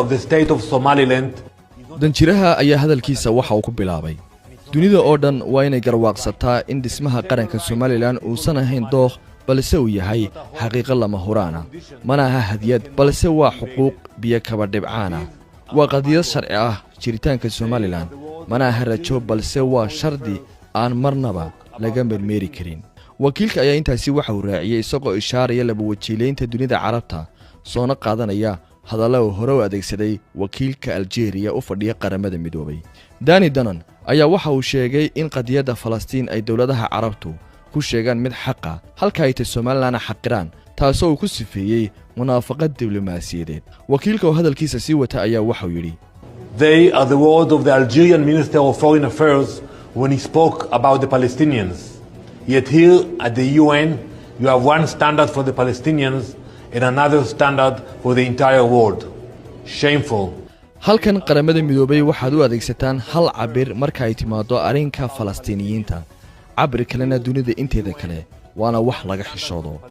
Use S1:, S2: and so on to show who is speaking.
S1: of the state of Somaliland.
S2: danjiraha ayaa hadalkiisa waxa uu ku bilaabay dunida oo dhan waa inay garwaaqsataa in dhismaha qaranka Somaliland uusan ahayn dooq balse uu yahay xaqiiqo lama huraana mana aha hadiyad balse waa xuquuq biyo kaba dhibcaana waa qadiyad sharci ah jiritaanka Somaliland mana aha rajo balse waa shardi aan marnaba laga mermeeri karin wakiilka ayaa intaasi waxa uu raaciyay isagoo ishaaraya laba wajiileynta dunida carabta soona qaadanaya hadallo hore u adeegsaday wakiilka Algeria u fadhiya qaramada midoobay Dani Danon ayaa waxa uu sheegay in qadiyada Falastiin ay dawladaha carabtu ku sheegan mid xaq ah halka ay Somaliland xaqiraan taasoo uu ku sifeeyay munaafaqad diblomaasiyadeed wakiilka oo hadalkiisa sii wata ayaa waxa uu yiri
S1: They are the words of the Algerian Minister of Foreign Affairs when he spoke about the Palestinians. Yet here at the UN, you have one standard for the Palestinians and another standard for the entire world. Shameful.
S2: halkan qaramada midoobay waxaad u adeegsataan hal cabir marka ay timaado arrinka Falastiiniyiinta cabir kalena dunida inteeda kale waana wax laga xishoodo